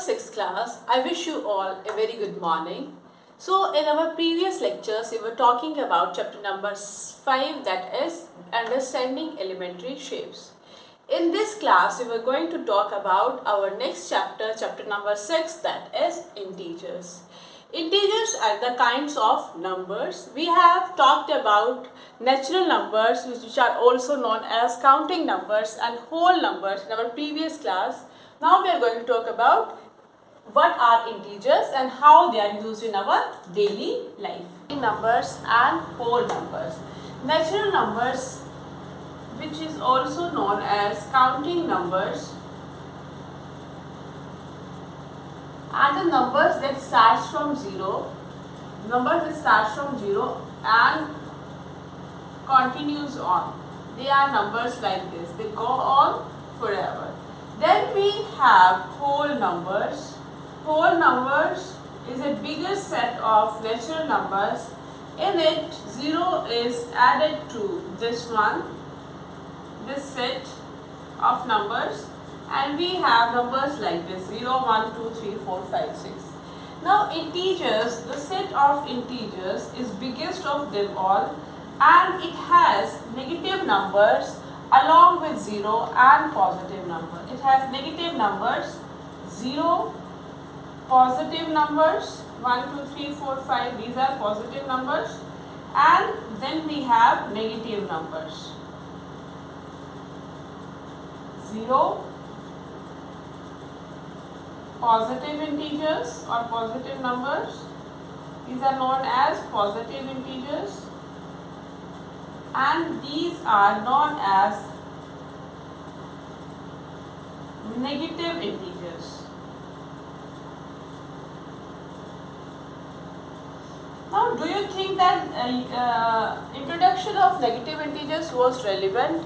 6th class, I wish you all a very good morning. So in our previous lectures, we were talking about chapter number 5, that is understanding elementary shapes. In this class, we were going to talk about our next chapter, chapter number 6, that is integers. Integers are the kinds of numbers. We have talked about natural numbers, which are also known as counting numbers, and whole numbers in our previous class. Now we are going to talk about what are integers and how they are used in our daily life. Numbers and whole numbers. Natural numbers, which is also known as counting numbers, are the numbers that starts from 0, and continues on. They are numbers like this. They go on forever. Then we have whole numbers. Whole numbers is a bigger set of natural numbers. In it, 0 is added to this set of numbers, and we have numbers like this: 0, 1, 2, 3, 4, 5, 6. Now integers, the set of integers is biggest of them all, and it has negative numbers along with 0 and positive number. It has negative numbers, 0, positive numbers, 1, 2, 3, 4, 5, these are positive numbers, and then we have negative numbers, 0, positive integers or positive numbers, these are known as positive integers, and these are known as negative integers. Now, do you think that introduction of negative integers was relevant?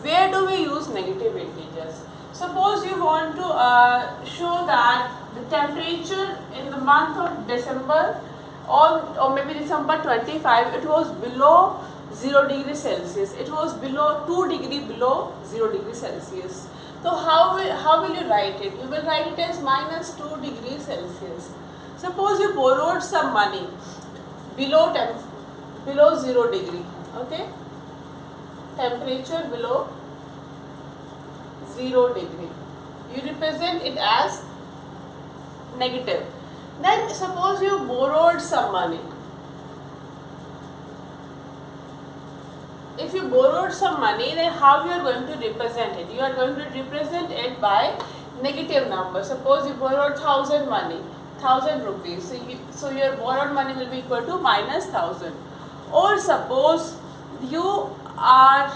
Where do we use negative integers? Suppose you want to show that the temperature in the month of December or maybe December 25, it was below 0 degree Celsius. It was below 2 degree below 0 degree Celsius. So how will you write it? You will write it as minus 2 degrees Celsius. Suppose you borrowed some money below 0 degree, okay, temperature below 0 degree, you represent it as negative. Then suppose you borrowed some money. If you borrowed some money, then how you are going to represent it? You are going to represent it by negative number. Suppose you borrowed 1000 rupees. So your borrowed money will be equal to minus 1000. Or suppose you are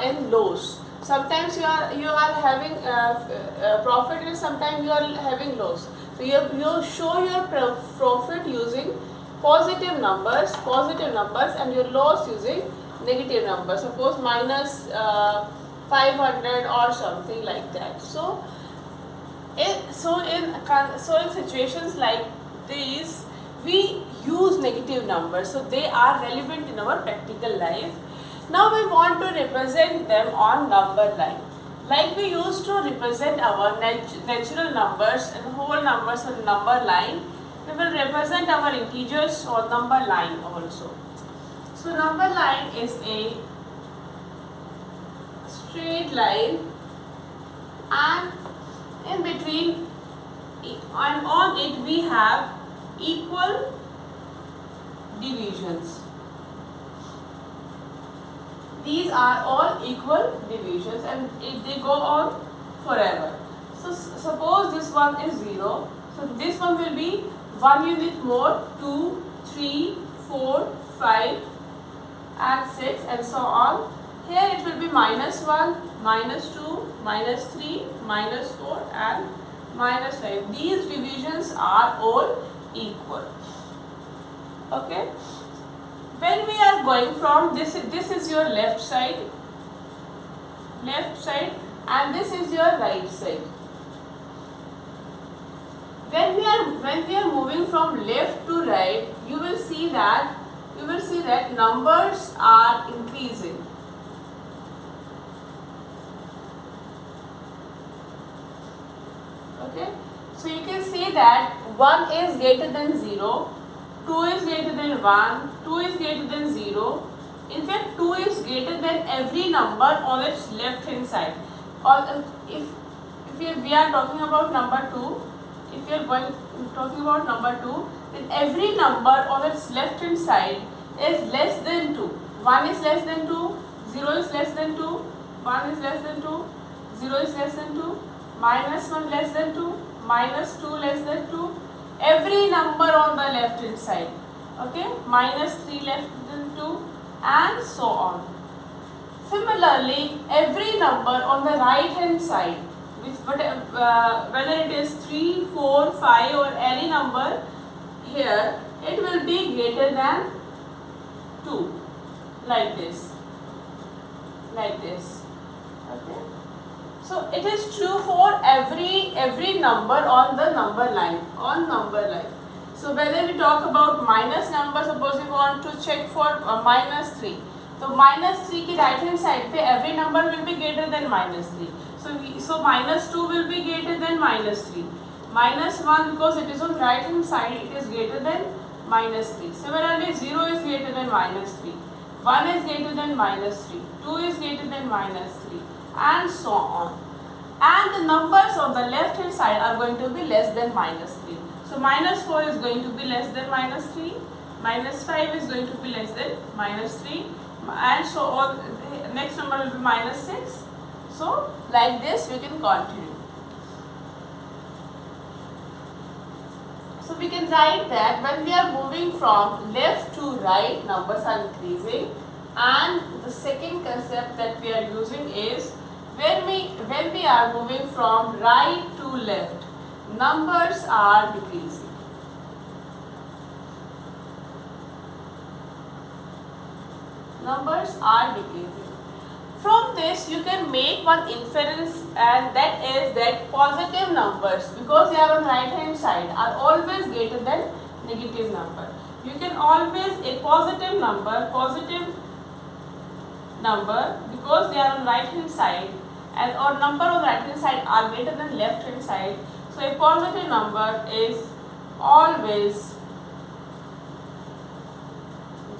in loss. Sometimes you are having profit, and sometimes you are having loss. So you show your profit using positive numbers, and your loss using negative numbers. Suppose minus 500 or something like that. So in situations like these, we use negative numbers, so they are relevant in our practical life. Now we want to represent them on number line. Like we used to represent our natural numbers and whole numbers on number line, we will represent our integers on number line also. So number line is a straight line, and in between and on it we have equal divisions. These are all equal divisions, and they go on forever. So suppose this one is 0, so this one will be 1 unit more, 2, 3, 4, 5 and 6 and so on. Here it will be minus 1, minus 2, minus 3, minus 4 and minus 5. These divisions are all equal. Okay. When we are going from this is your left side, and this is your right side. When we are moving from left to right, you will see that numbers are increasing. Okay, So you can say that 1 is greater than 0, 2 is greater than 1, 2 is greater than 0. In fact, 2 is greater than every number on its left hand side. Or if we are talking about number 2, if you are talking about number 2, then every number on its left hand side is less than 2. 1 is less than 2, 0 is less than 2, 1 is less than 2, 0 is less than 2, minus 1 less than 2, minus 2 less than 2, every number on the left hand side, okay, minus 3 less than 2, and so on. Similarly, every number on the right hand side, whether it is 3, 4, 5 or any number here, it will be greater than 2, like this, okay. So it is true for every number on the number line, So whether we talk about minus number, suppose we want to check for minus 3. So minus 3 की right hand side पे every number will be greater than minus 3. So minus 2 will be greater than minus 3. Minus 1, because it is on right hand side, it is greater than minus 3. Similarly, 0 is greater than minus 3. 1 is greater than minus 3. 2 is greater than minus 3. And so on. And the numbers on the left hand side are going to be less than minus 3. So minus 4 is going to be less than minus 3. Minus 5 is going to be less than minus 3. And so on, the next number will be minus 6. So like this we can continue. So we can write that when we are moving from left to right, numbers are increasing, and the second concept that we are using is when we are moving from right to left, numbers are decreasing. Numbers are decreasing. From this you can make one inference, and that is that positive numbers, because they are on right hand side, are always greater than negative number. You can always a positive number because they are on right hand side, and or number on right hand side are greater than left hand side. So a positive number is always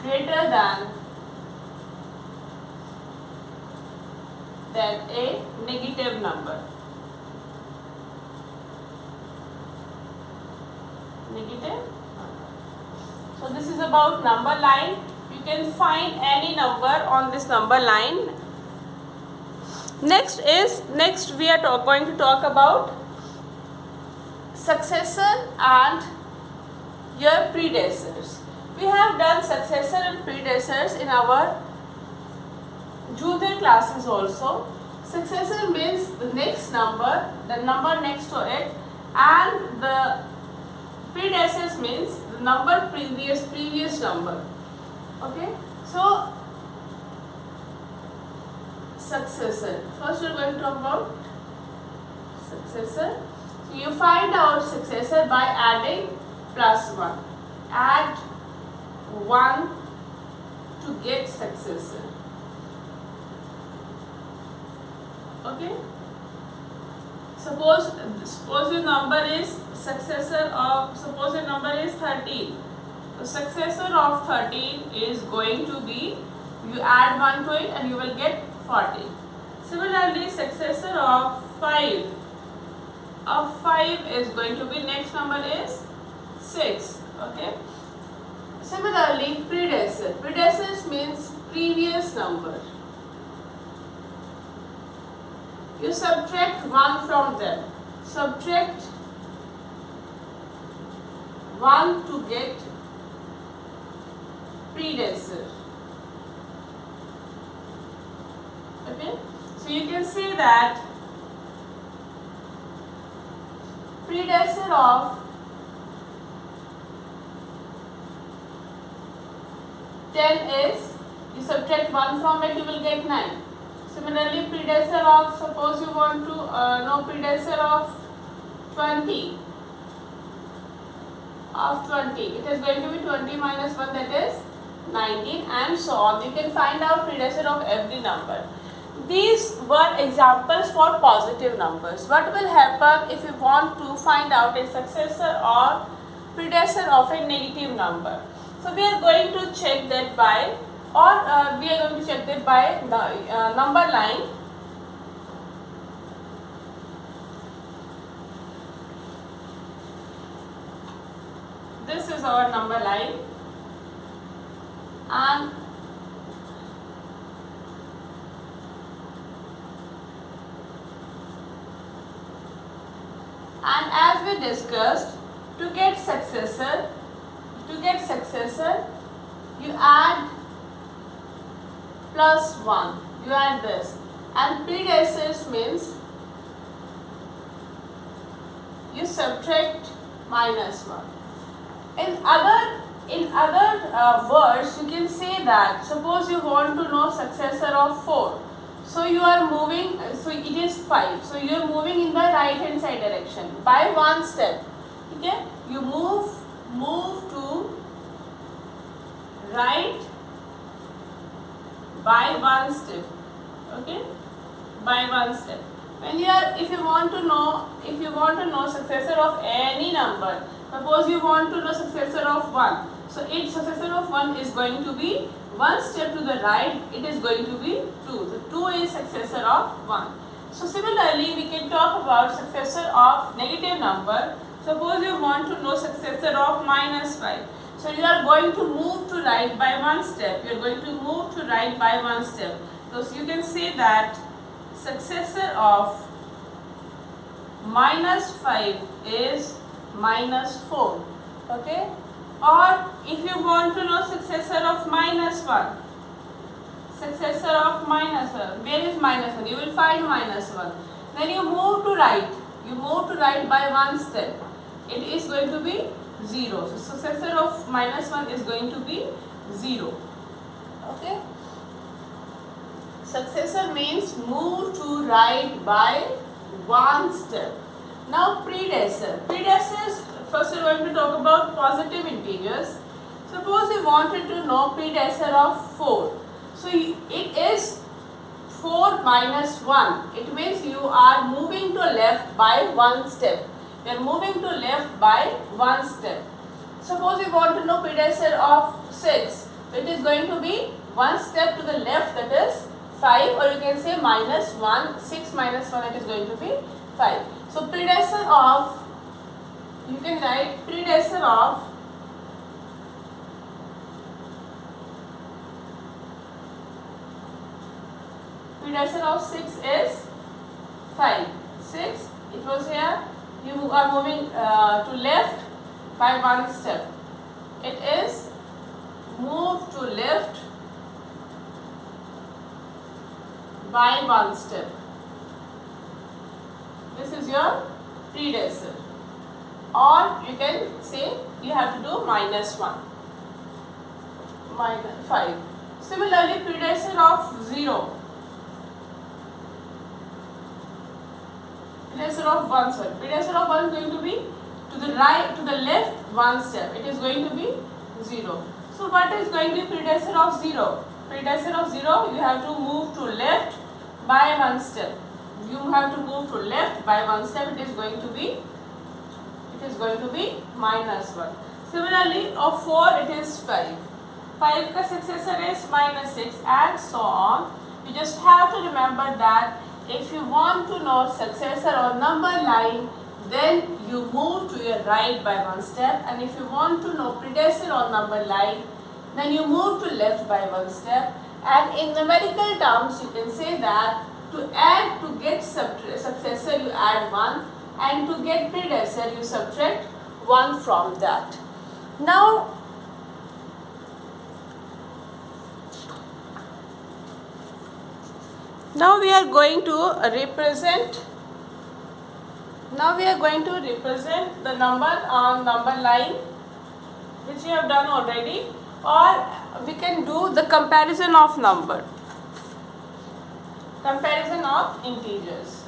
greater than a negative number. So this is about number line. You can find any number on this number line. Next we are going to talk about successor and your predecessors. We have done successor and predecessors in our junior classes also. Successor means the next number, the number next to it, and the predecessor means the number previous number. Okay, so successor. First we are going to talk about successor. So you find out successor by adding plus 1. Add 1 to get successor. Okay. Suppose your number is successor of, suppose your number is 13. The successor of 13 is going to be, you add 1 to it and you will get 14. Similarly, successor of 5 is going to be, next number is 6. Okay. Similarly, predecessor means previous number. You subtract 1 from them. Subtract 1 to get predecessor. Okay. So you can say that predecessor of 10 is, you subtract 1 from it, you will get 9. Similarly, predecessor of, suppose you want to know predecessor of 20. It is going to be 20 minus 1, that is 19, and so on. You can find out predecessor of every number. these were examples for positive numbers. What will happen if you want to find out a successor or predecessor of a negative number? So we are going to check that by, or we are going to check that by the number line. This is our number line, and as we discussed, to get successor, you add plus 1, you add this, and predecessors means you subtract minus 1. In other words, you can say that suppose you want to know successor of 4. So you are moving, so it is 5. So you are moving in the right hand side direction by one step. Okay, you move to right by one step. Okay, by one step. When you are, if you want to know successor of any number, suppose you want to know successor of 1. So its successor of 1 is going to be one step to the right, it is going to be 2. The 2 is successor of 1. So similarly, we can talk about successor of negative number. Suppose you want to know successor of minus 5. So you are going to move to right by one step. You are going to move to right by one step. So you can say that successor of minus 5 is minus 4. Okay? Or if you want to know successor of minus 1, successor of minus 1, where is minus 1? You will find minus 1. Then you move to right. You move to right by one step. It is going to be 0. So successor of minus 1 is going to be 0. Okay? Successor means move to right by one step. Now predecessor. Predecessors, first we are going to talk about positive integers. Suppose you wanted to know predecessor of 4. So it is 4 minus 1. It means you are moving to left by one step. You are moving to left by one step. Suppose you want to know predecessor of 6. It is going to be one step to the left, that is 5, or you can say minus 1. 6 minus 1, it is going to be 5. So predecessor of, you can write predecessor of predecessor of 6 is 5. 6, it was here, you are moving to left by one step. It is move to left by one step. This is your predecessor. Or you can say you have to do minus 1, minus 5. Similarly, predecessor of 0. Predecessor of 1, sorry. Predecessor of 1 is going to be to the right, to the left one step. It is going to be 0. So what is going to be predecessor of 0? Predecessor of 0, you have to move to left by one step. You have to move to left by one step. It is going to be minus 1. Similarly, of 4 it is 5. 5 ka successor is minus 6, and so on. You just have to remember that if you want to know successor or number line, then you move to your right by one step, and if you want to know predecessor or number line, then you move to left by one step. And in numerical terms, you can say that to get successor you add 1, and to get predecessor you subtract 1 from that. Now we are going to represent the number on number line, which we have done already, or we can do the comparison of integers.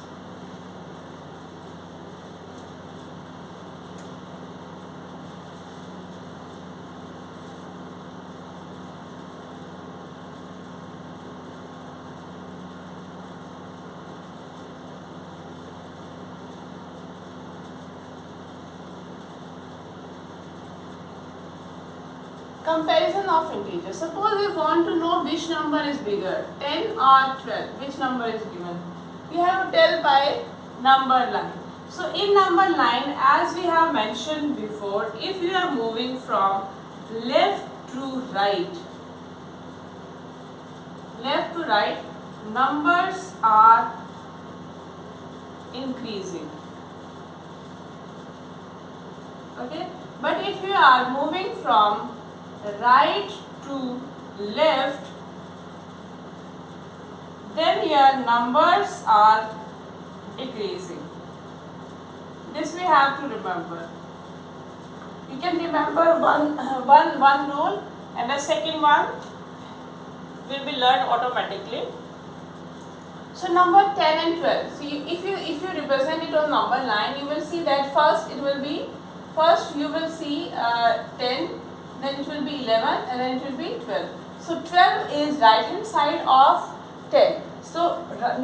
Comparison of integers. Suppose we want to know which number is bigger, 10 or 12. Which number is given? We have to tell by number line. So in number line, as we have mentioned before, if you are moving from left to right, numbers are increasing. Okay, but if you are moving from right to left, then your numbers are decreasing. This we have to remember. You can remember one rule, and the second one will be learned automatically. So number 10 and 12. So if you represent it on number line, you will see that first you will see 10, then it will be 11, and then it will be 12. So 12 is right hand side of 10. So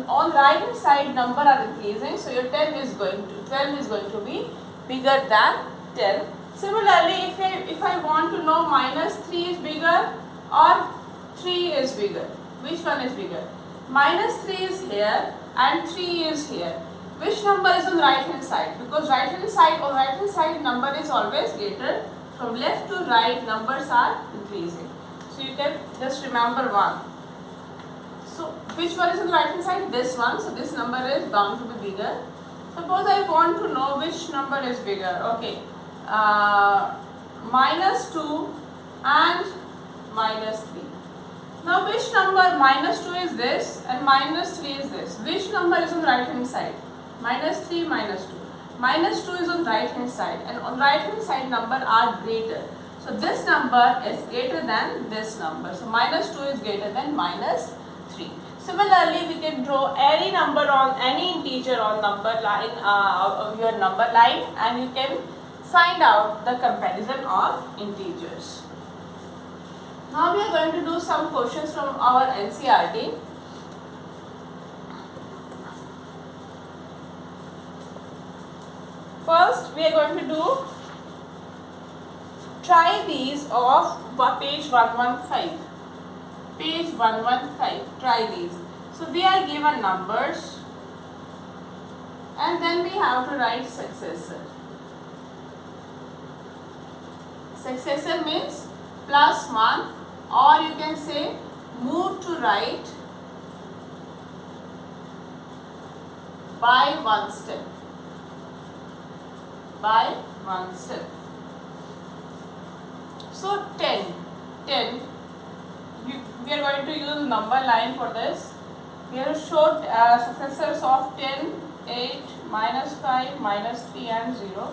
on right hand side number are increasing, so your 12 is going to be bigger than 10. Similarly, if I want to know minus 3 is bigger or 3 is bigger, which one is bigger? Minus 3 is here and 3 is here. Which number is on right hand side? Because right hand side number is always greater. From left to right numbers are increasing. So you can just remember one. So which one is on the right hand side? This one. So this number is bound to be bigger. Suppose I want to know which number is bigger. Okay. Minus 2 and minus 3. Now which number? Minus 2 is this and minus 3 is this. Which number is on the right hand side? Minus 3, minus 2. Minus 2 is on right hand side, and on right hand side number are greater. So this number is greater than this number. So minus 2 is greater than minus 3. Similarly, we can draw any number on any integer on number line of your number line, and you can find out the comparison of integers. Now we are going to do some questions from our NCERT. First, we are going to do try these of page 115. Page 115, try these. So we are given numbers and then we have to write successor. Successor means plus 1, or you can say move to right by one step. By one step. So 10, we are going to use number line for this. We have shown successors of 10, 8, minus 5, minus 3 and 0.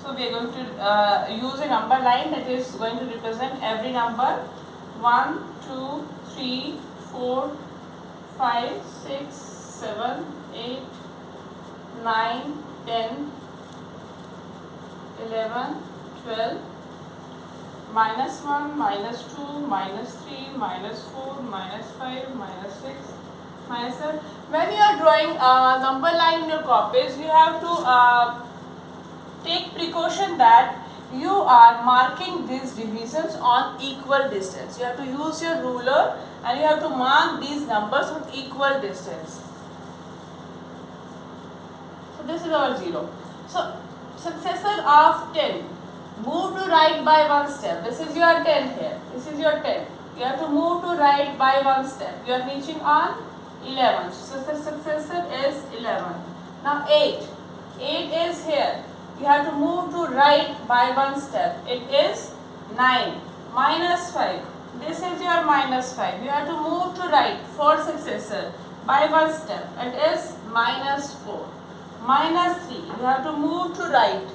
So we are going to use a number line that is going to represent every number. 1, 2, 3, 4, 5, 6, 7, 8, 9, 10, 11, 12, minus 1, minus 2, minus 3, minus 4, minus 5, minus 6, minus 7. When you are drawing a number line in your copies, you have to take precaution that you are marking these divisions on equal distance. You have to use your ruler and you have to mark these numbers with equal distance. So this is our 0. So successor of 10, move to right by one step. This is your 10 here. This is your 10. You have to move to right by one step. You are reaching on 11. So the successor is 11. Now 8. 8 is here. You have to move to right by one step. It is 9. Minus 5. This is your minus 5. You have to move to right for successor by one step. It is minus 4. Minus 3. You have to move to right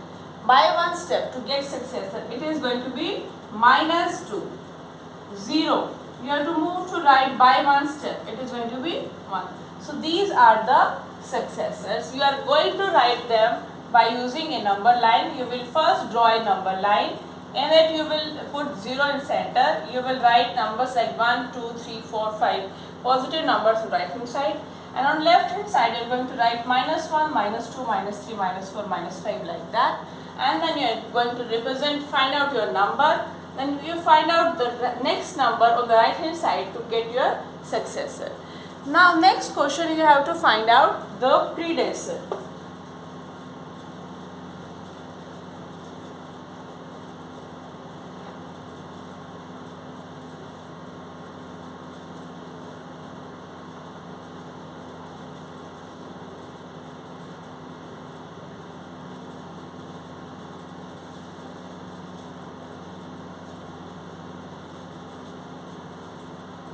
by one step to get successor. It is going to be minus 2. 0. You have to move to right by one step. It is going to be 1. So these are the successors. You are going to write them by using a number line. You will first draw a number line. In it you will put 0 in center. You will write numbers like 1, 2, 3, 4, 5. Positive numbers on right hand side. And on left hand side you are going to write minus 1, minus 2, minus 3, minus 4, minus 5 like that. And then you are going to represent, find out your number. then you find out the next number on the right hand side to get your successor. Now next question, you have to find out the predecessor.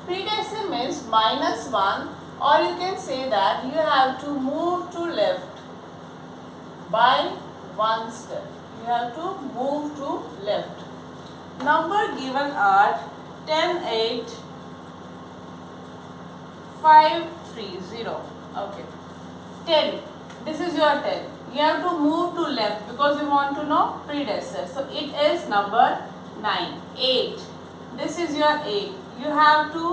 Predecessor means -1, or you can say that you have to move to left by 1 step. You have to move to left. Number given are 10, 8, 5, 3, 0. Okay. 10. This is your 10. You have to move to left because you want to know predecessor. So it is number 9. 8. This is your 8. You have to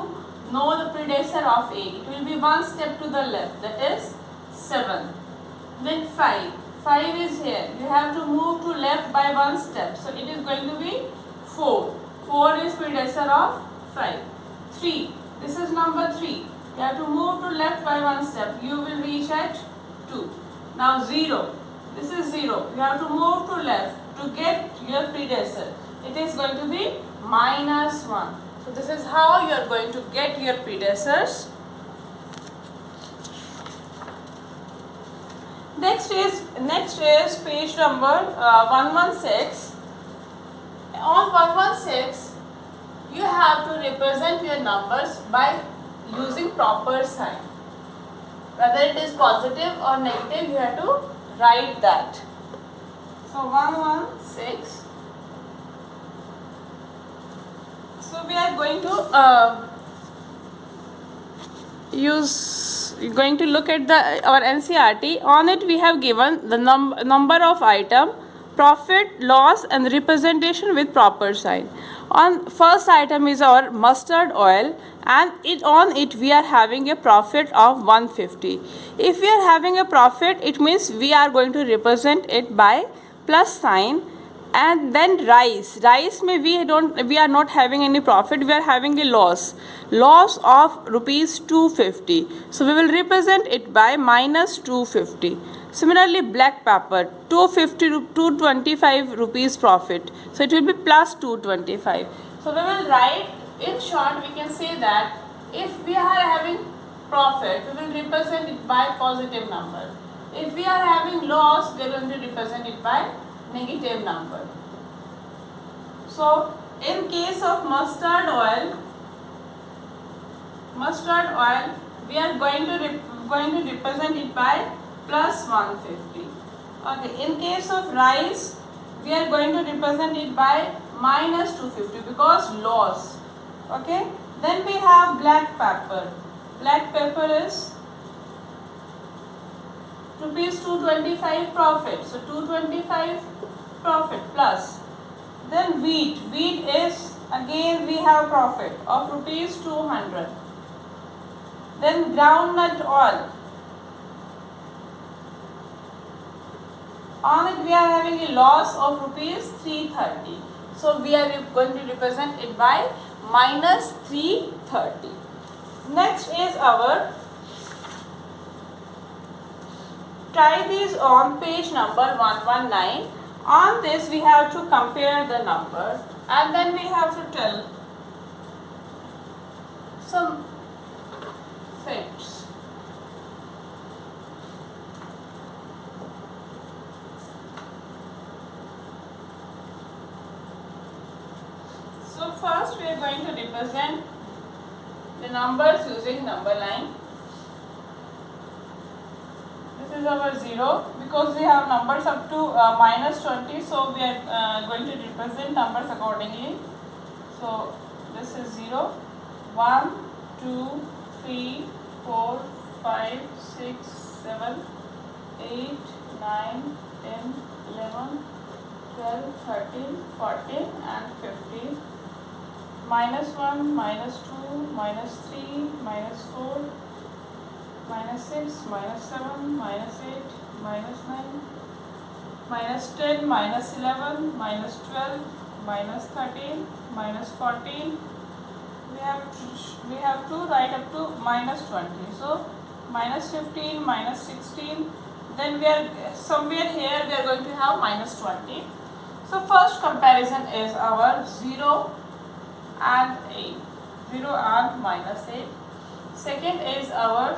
know the predecessor of 8. It will be one step to the left, that is 7. Then 5. 5 is here. You have to move to left by one step. So it is going to be 4. 4 is predecessor of 5. 3. This is number 3. You have to move to left by one step. You will reach at 2. Now 0. This is 0. You have to move to left to get your predecessor. It is going to be -1. So this is how you are going to get your predecessors. Next is page number 116. On 116, you have to represent your numbers by using proper sign. Whether it is positive or negative, you have to write that. So 116. So we are going to look at our NCERT. On it we have given the number of item, profit, loss, and representation with proper sign. On first item is our mustard oil, and on it we are having a profit of 150. If we are having a profit, it means we are going to represent it by plus sign. And then rice may we are not having any profit, we are having a loss of rupees 250, so we will represent it by -250. Similarly, black pepper, 225 rupees profit, so it will be plus 225. So we will write, in short we can say that if we are having profit, we will represent it by positive number. If we are having loss, we are going to represent it by negative number. So in case of mustard oil, we are going to represent it by plus 150. Okay. In case of rice, we are going to represent it by minus 250 because loss. Okay. Then we have black pepper. Black pepper is rupees 225 profit. So 225 profit plus. Then wheat. Wheat is, again we have profit of rupees 200. Then groundnut oil. On it we are having a loss of rupees 330. So we are going to represent it by minus 330. Next is our, try these on page number 119. On this we have to compare the number and then we have to tell some facts. So first we are going to represent the numbers using number line. This is our 0 because we have numbers up to minus 20, so we are going to represent numbers accordingly. So this is 0, 1, 2, 3, 4, 5, 6, 7, 8, 9, 10, 11, 12, 13, 14 and 15. Minus 1, minus 2, minus 3, minus 4, minus 6, minus 7, minus 8, minus 9, minus 10, minus 11, minus 12, minus 13, minus 14. We have to write up to minus 20. So minus 15, minus 16. Then we are somewhere here we are going to have minus 20. So first comparison is our 0 and 8. 0 and minus 8. Second is our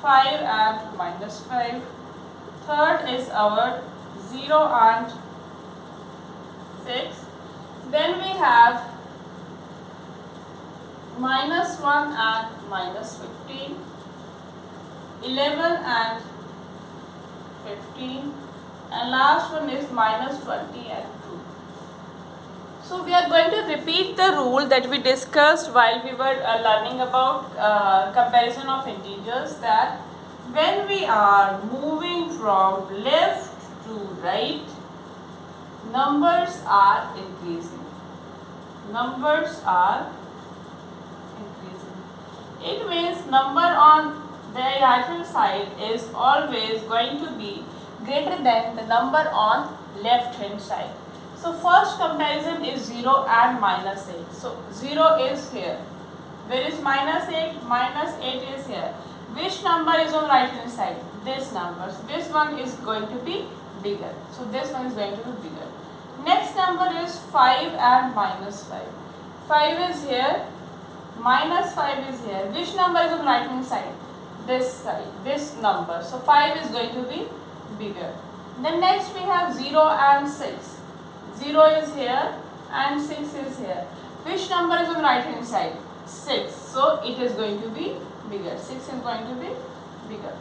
5 and minus 5. Third is our 0 and 6. Then we have minus 1 and minus 15, 11 and 15, and last one is minus 20 and 2. So we are going to repeat the rule that we discussed while we were learning about comparison of integers, that when we are moving from left to right, numbers are increasing. Numbers are increasing. It means number on the right hand side is always going to be greater than the number on left hand side. So first comparison is 0 and minus 8. So 0 is here. Where is minus 8? Minus 8 is here. Which number is on right hand side? This number. So this one is going to be bigger. So this one is going to be bigger. Next number is 5 and minus 5. 5 is here. Minus 5 is here. Which number is on right hand side? This side. This number. So 5 is going to be bigger. Then next we have 0 and 6. 0 is here and 6 is here. Which number is on right hand side? 6. So it is going to be bigger. 6 is going to be bigger.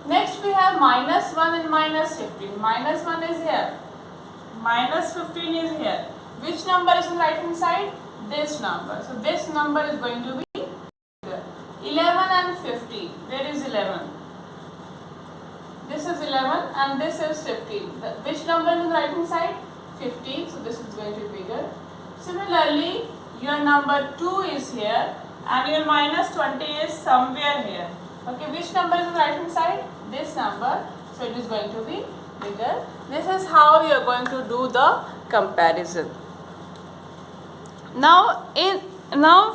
Next we have minus 1 and minus 15. Minus 1 is here. Minus 15 is here. Which number is on right hand side? This number. So this number is going to be bigger. 11 and 50. Where is 11? This is 11 and this is 15. Which number is on the right hand side? 15. So this is going to be bigger. Similarly, your number 2 is here and your minus 20 is somewhere here. Okay, which number is on the right hand side? This number. So it is going to be bigger. This is how you are going to do the comparison. Now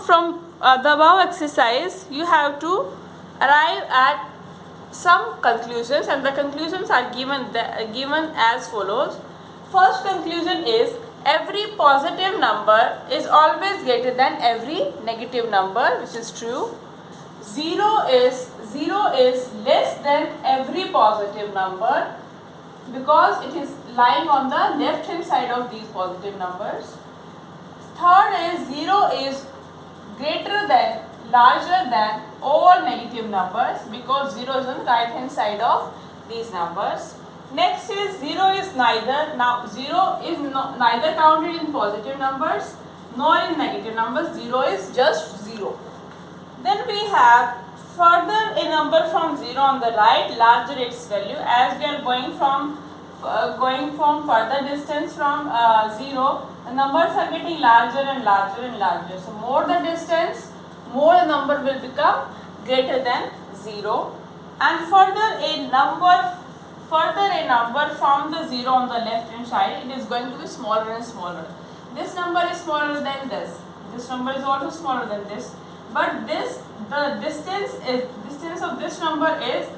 from the above exercise, you have to arrive at some conclusions, and the conclusions are given as follows. First conclusion is every positive number is always greater than every negative number, which is true. 0 is less than every positive number because it is lying on the left hand side of these positive numbers. Third is 0 is greater than, larger than all negative numbers because 0 is on the right hand side of these numbers. Next is 0 is neither, now 0 is neither counted in positive numbers nor in negative numbers. 0 is just 0. Then we have further a number from 0 on the right, larger its value, as we are going from further distance from 0, the numbers are getting larger and larger and larger. So more the distance, more the number will become greater than 0. And further a number from the 0 on the left hand side, it is going to be smaller and smaller. This number is smaller than this. This number is also smaller than this. But the distance of this number is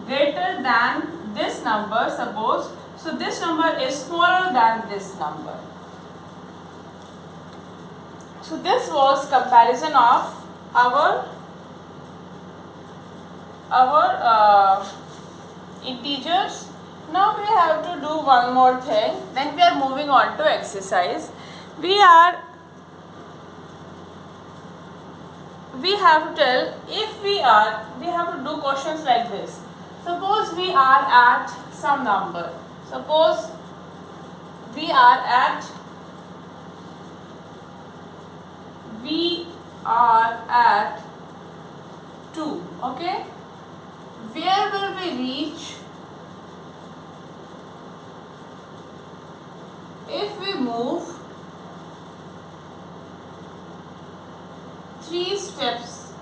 greater than this number, suppose. So this number is smaller than this number. So this was comparison of our integers. Now we have to do one more thing. Then we are moving on to exercise. We have to tell if we have to do questions like this. Suppose we are at some number. Suppose we are at 2. Okay, where will we reach if we move 3 steps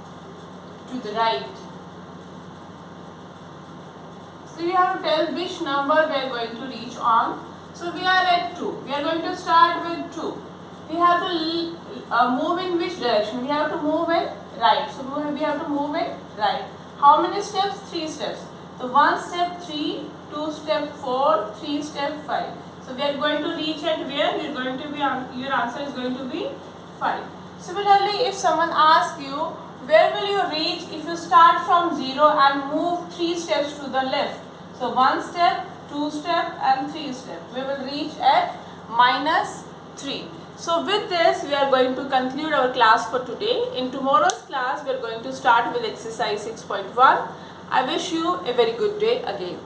to the right? So you have to tell which number we are going to reach on. So we are at 2. We are going to start with 2. We have to move in which direction? We have to move in right. So we have to move in right. How many steps? 3 steps. So 1 step 3, 2 step 4, 3 step 5. So we are going to reach at where? You are going to be your answer is going to be 5. Similarly, if someone asks you where will you reach if you start from 0 and move 3 steps to the left? So 1 step, 2 step and 3 step. We will reach at -3. So with this we are going to conclude our class for today. In tomorrow's class we are going to start with exercise 6.1. I wish you a very good day again.